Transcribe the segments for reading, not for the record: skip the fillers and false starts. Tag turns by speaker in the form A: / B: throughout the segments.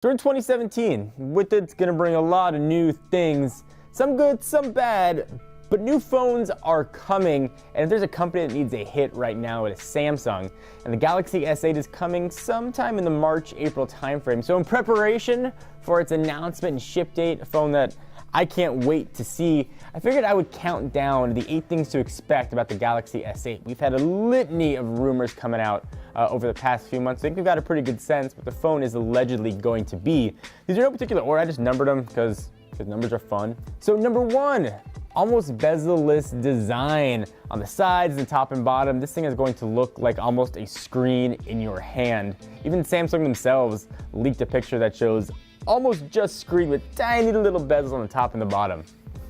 A: So in 2017, with it's going to bring a lot of new things, some good, some bad, but new phones are coming, and if there's a company that needs a hit right now, it is Samsung, and the Galaxy S8 is coming sometime in the March-April timeframe. So in preparation for its announcement and ship date, a phone that I can't wait to see, I figured I would count down the 8 things to expect about the Galaxy S8. We've had a litany of rumors coming out over the past few months. I think we've got a pretty good sense what the phone is allegedly going to be. These are no particular order, I just numbered them because numbers are fun. So number 1, almost bezel-less design on the sides and top and bottom. This thing is going to look like almost a screen in your hand. Even Samsung themselves leaked a picture that shows almost just screen with tiny little bezels on the top and the bottom.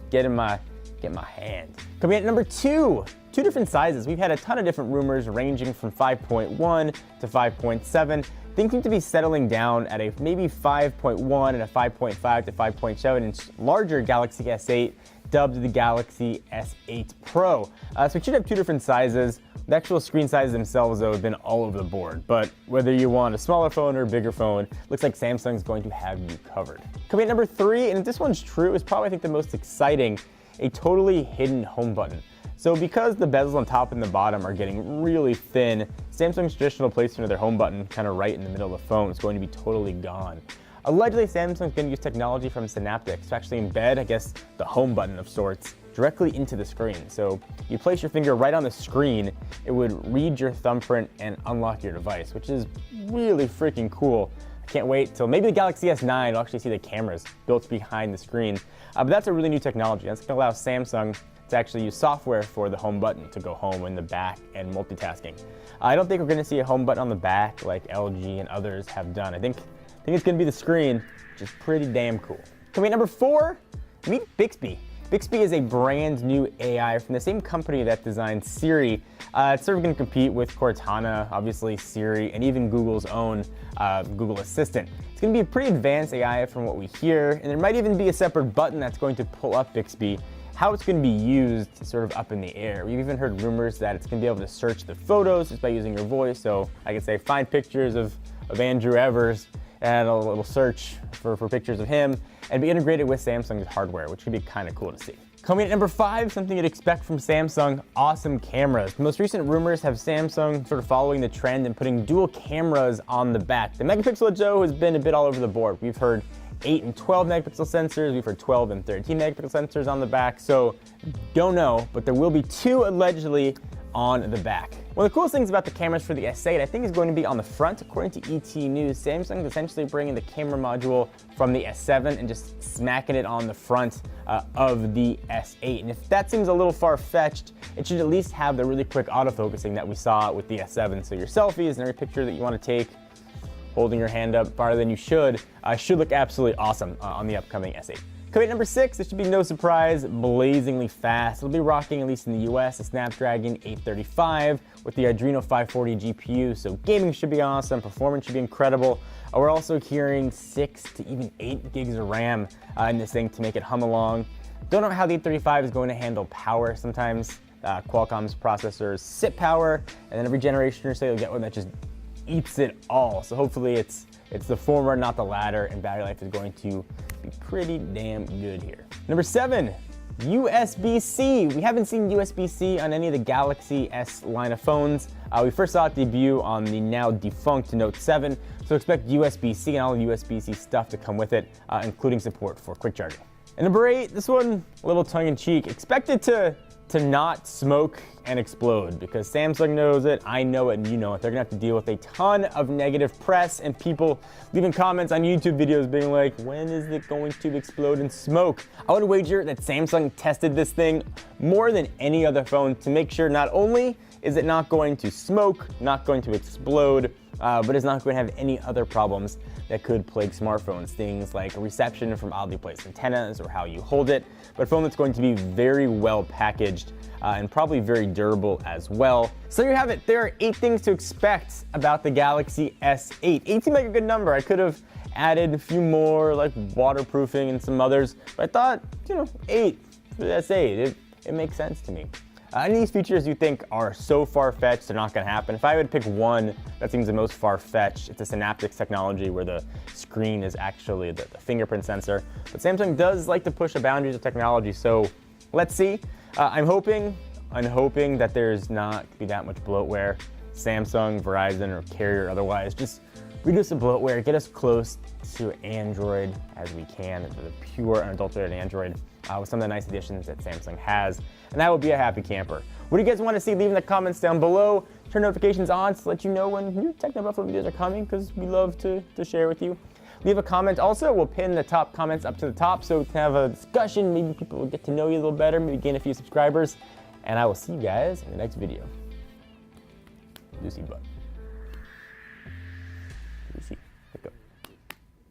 A: Get my hand. Coming in at number 2, 2 different sizes. We've had a ton of different rumors ranging from 5.1 to 5.7. Things seem to be settling down at a maybe 5.1 and a 5.5 to 5.7 inch larger Galaxy S8, dubbed the Galaxy S8 Pro. So we should have 2 different sizes. The actual screen sizes themselves, though, have been all over the board. But whether you want a smaller phone or a bigger phone, looks like Samsung's going to have you covered. Coming at number 3, and if this one's true, is probably, I think, the most exciting, a totally hidden home button. So because the bezels on top and the bottom are getting really thin, Samsung's traditional placement of their home button, kind of right in the middle of the phone, is going to be totally gone. Allegedly, Samsung's going to use technology from Synaptics to actually embed, I guess, the home button of sorts directly into the screen. So you place your finger right on the screen, it would read your thumbprint and unlock your device, which is really freaking cool. I can't wait till maybe the Galaxy S9 will actually see the cameras built behind the screen. But that's a really new technology. That's going to allow Samsung to actually use software for the home button to go home in the back and multitasking. I don't think we're going to see a home button on the back like LG and others have done. I think it's going to be the screen, which is pretty damn cool. Coming at number 4, meet Bixby. Bixby is a brand new AI from the same company that designed Siri. It's sort of going to compete with Cortana, obviously Siri, and even Google's own Google Assistant. It's going to be a pretty advanced AI from what we hear, and there might even be a separate button that's going to pull up Bixby. How it's going to be used is sort of up in the air. We've even heard rumors that it's going to be able to search the photos just by using your voice. So I can say, find pictures of Andrew Evers, and it'll search for pictures of him and be integrated with Samsung's hardware, which would be kind of cool to see. Coming at number 5, something you'd expect from Samsung, awesome cameras. The most recent rumors have Samsung sort of following the trend and putting dual cameras on the back. The megapixel, Joe, has been a bit all over the board. We've heard 8 and 12 megapixel sensors, we've heard 12 and 13 megapixel sensors on the back, so don't know, but there will be 2 allegedly on the back. One of the coolest things about the cameras for the S8, I think, is going to be on the front. According to ET News, Samsung is essentially bringing the camera module from the S7 and just smacking it on the front of the S8. And if that seems a little far-fetched, it should at least have the really quick autofocusing that we saw with the S7. So your selfies and every picture that you want to take, holding your hand up farther than you should look absolutely awesome on the upcoming S8. Coming at number 6, this should be no surprise, blazingly fast. It'll be rocking, at least in the US, a Snapdragon 835 with the Adreno 540 GPU, so gaming should be awesome, performance should be incredible. We're also hearing 6 to even 8 gigs of RAM in this thing to make it hum along. Don't know how the 835 is going to handle power. Sometimes Qualcomm's processors sip power, and then every generation or so you'll get one that just eats it all. So hopefully it's the former, not the latter, and battery life is going to be pretty damn good here. Number 7, USB-C. We haven't seen USB-C on any of the Galaxy S line of phones. We first saw it debut on the now defunct Note 7, so expect USB-C and all the USB-C stuff to come with it, including support for quick charging. And number 8, this one, a little tongue-in-cheek. Expect it to not smoke and explode, because Samsung knows it, I know it, and you know it. They're gonna have to deal with a ton of negative press and people leaving comments on YouTube videos being like, when is it going to explode and smoke? I would wager that Samsung tested this thing more than any other phone to make sure not only is it not going to smoke, not going to explode, but it's not going to have any other problems that could plague smartphones. Things like reception from oddly placed antennas or how you hold it, but a phone that's going to be very well packaged and probably very durable as well. So there you have it. There are 8 things to expect about the Galaxy S8. 8 seemed like a good number. I could have added a few more, like waterproofing and some others, but I thought, 8 for the S8. It makes sense to me. Any of these features you think are so far-fetched they're not going to happen? If I would pick one that seems the most far-fetched, it's a synaptics technology where the screen is actually the fingerprint sensor. But Samsung does like to push the boundaries of technology, so let's see. I'm hoping that there's not going to be that much bloatware. Samsung, Verizon, or Carrier otherwise, just reduce the bloatware, get us close to Android as we can, the pure unadulterated Android, with some of the nice additions that Samsung has, and that would be a happy camper. What do you guys want to see? Leave in the comments down below. Turn notifications on to let you know when new Techno Buffalo videos are coming, because we love to share with you. Leave a comment. Also, we'll pin the top comments up to the top so we can have a discussion. Maybe people will get to know you a little better, maybe gain a few subscribers, and I will see you guys in the next video. Lucy butt. Lucy.